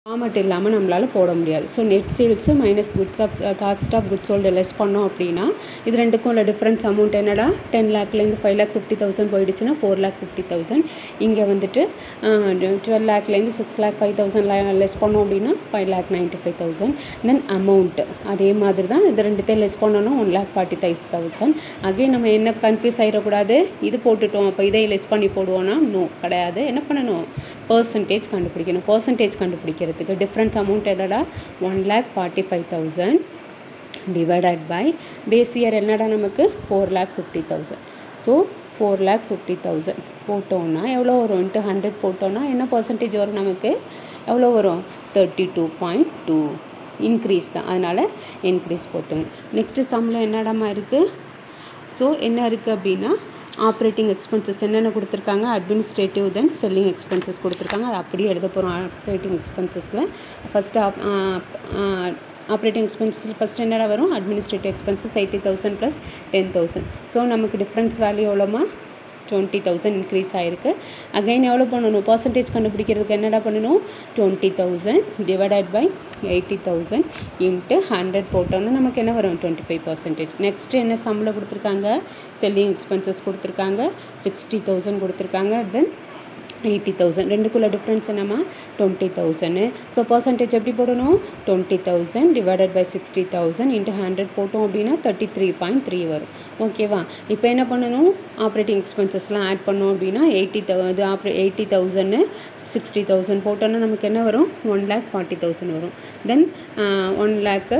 Format இல்லாமல் நம்மளால் போட முடியாது. So net sales minus cost of goods sold less பண்ணோம் அப்படின்னா இது ரெண்டுக்கும் உள்ள டிஃப்ரென்ஸ் அமௌண்ட் என்னடா 10 லேக்லேருந்து 5,50,000 போயிடுச்சுன்னா 4,50,000. இங்கே வந்துட்டு 12 லேக்லேருந்து 6,05,000 லெஸ் பண்ணோம் அப்படின்னா 5,95,000. தென் அமௌண்ட்டு அதே மாதிரி தான் இது ரெண்டுத்தையும் லெஸ் பண்ணணும் 1,45,000. அகைன் நம்ம என்ன கன்ஃபியூஸ் ஆகிடக்கூடாது, இது போட்டுட்டோம் அப்போ இதை லெஸ் பண்ணி போடுவோன்னா நோ கிடையாது. என்ன பண்ணணும், பர்சன்டேஜ் கண்டுபிடிக்கணும். பர்சன்டேஜ் கண்டுபிடிக்கிறதுக்கு டிஃப்ரென்ஸ் அமௌண்ட் என்னடா 1,45,000 டிவைடட் பை பேஸ் இயர் என்னடா நமக்கு 4,50,000. ஸோ 4,50,000 போட்டோன்னா எவ்வளோ வரும், இன்ட்டு 100 போட்டோன்னா என்ன பர்சன்டேஜ் வரும் நமக்கு, எவ்வளோ வரும் 32.2. இன்க்ரீஸ் தான், அதனால் இன்க்ரீஸ் போட்டுங்க. நெக்ஸ்ட்டு சம்மில் என்னடாமா இருக்குது, ஸோ என்ன இருக்குது அப்படின்னா ஆப்ரேட்டிங் எக்ஸ்பென்சஸ் என்னென்ன கொடுத்துருக்காங்க, அட்மினிஸ்ட்ரேட்டிவ் தென் செல்லிங் எக்ஸ்பென்சஸ் கொடுத்துருக்காங்க. அது அப்படியே எழுத போகிறோம். ஆப்ரேட்டிங் எக்ஸ்பென்சஸில் ஃபஸ்ட்டு ஆப்ரேட்டிங் எக்ஸ்பென்சஸ் ஃபஸ்ட்டு என்னடா வரும், அட்மினிஸ்ட்ரேட்டிவ் எக்ஸ்பென்சஸ் 80,000 + 10,000. ஸோ நமக்கு டிஃப்ரென்ஸ் வேல்யூ எவ்வளோமா 20,000 இன்க்ரீஸ் ஆகிருக்கு. அகைன் எவ்வளோ பண்ணணும், பர்சன்டேஜ் கண்டுபிடிக்கிறதுக்கு என்னடா பண்ணணும் 20,000 டிவைடட் பை 80,000 இன்ட்டு 100 போட்டோன்னா நமக்கு என்ன வரும் 25%. நெக்ஸ்ட்டு என்ன சம்மில் கொடுத்துருக்காங்க, செல்லிங் எக்ஸ்பென்சஸ் கொடுத்துருக்காங்க 60,000 கொடுத்துருக்காங்க. தென் 80,000 ரெண்டுக்குள்ள டிஃப்ரென்ஸ் என்னம்மா 20,000. ஸோ பர்சன்டேஜ் எப்படி போடணும் 20,000 டிவைடட் பை 60,000 இன்ட்டு 100 போட்டோம் அப்படின்னா 33.3 வரும். ஓகேவா, இப்போ என்ன பண்ணணும், ஆப்ரேட்டிங் எக்ஸ்பென்சஸ்லாம் ஆட் பண்ணோம் அப்படின்னா 80,000 60,000 போட்டோன்னா நமக்கு என்ன வரும் 1,40,000 வரும். தென் 1 lakh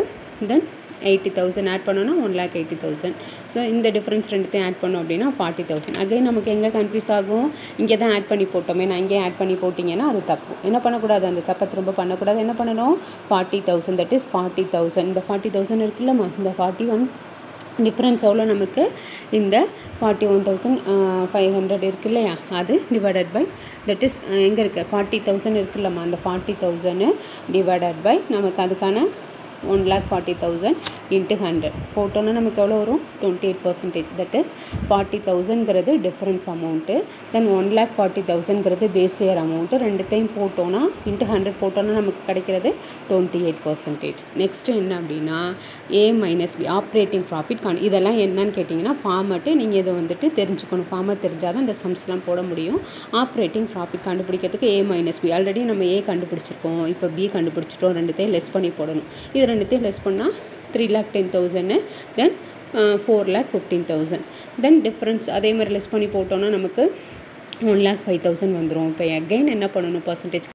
தென் 80,000 ஆட் பண்ணோன்னா 1,80,000. ஸோ இந்த டிஃப்ரென்ஸ் ரெண்டுத்தையும் ஆட் பண்ணோம் அப்படின்னா 40,000. அகைன் நமக்கு எங்கே கன்ஃபியூஸ் ஆகும், இங்கே தான் ஆட் பண்ணி போட்டோமே, நான் இங்கே ஆட் பண்ணி போட்டிங்கன்னா அது தப்பு. என்ன பண்ணக்கூடாது, அந்த தப்பை திரும்ப பண்ணக்கூடாது. என்ன பண்ணணும் 40,000 தட் இஸ் 40,000. இந்த 40,000 இருக்குல்லம்மா, இந்த 41 டிஃப்ரென்ஸ் எவ்வளோ நமக்கு, இந்த 41,500 இருக்கு இல்லையா, அது டிவைடட் பை தட் இஸ் எங்கே இருக்குது 40,000 இருக்குல்லம்மா, அந்த 40,000 டிவைடட் பை நமக்கு அதுக்கான 1,40,000 இன்ட்டு 100 போட்டோன்னா நமக்கு எவ்வளோ வரும் 28%. தட் இஸ் 40,000ங்கிறது டிஃப்ரென்ஸ் அமௌண்ட்டு. தென் 1,40,000ங்கிறது பேஸ் இயர் அமௌண்ட்டு. ரெண்டுத்தையும் போட்டோன்னா இன்ட்டு 100 போட்டோன்னா நமக்கு கிடைக்கிறது 28%. நெக்ஸ்ட்டு என்ன அப்படின்னா A minus B operating profit இதெல்லாம் என்னன்னு கேட்டிங்கன்னா ஃபார்மட்டு. நீங்கள் இதை வந்துட்டு தெரிஞ்சுக்கணும். ஃபார்மட் தெரிஞ்சால் தான் இந்த சம்ஸ்லாம் போட முடியும். ஆப்ரேட்டிங் ப்ராஃபிட் கண்டுபிடிக்கிறதுக்கு A மைனஸ் B ஆல்ரெடி நம்ம A கண்டுபிடிச்சிருக்கோம், இப்போ B கண்டுபிடிச்சிட்டோம். ரெண்டுத்தையும் லெஸ் பண்ணி போடணும். இது ரெண்டுத்தையும் லெஸ் பண்ணால் 3,10,000 தென் 4,15,000. தென் டிஃப்ரென்ஸ் அதே மாதிரி லெஸ் பண்ணி போட்டோன்னா நமக்கு 1,05,000 வந்துடும். இப்போ அகைன் என்ன பண்ணணும், பர்சன்டேஜ்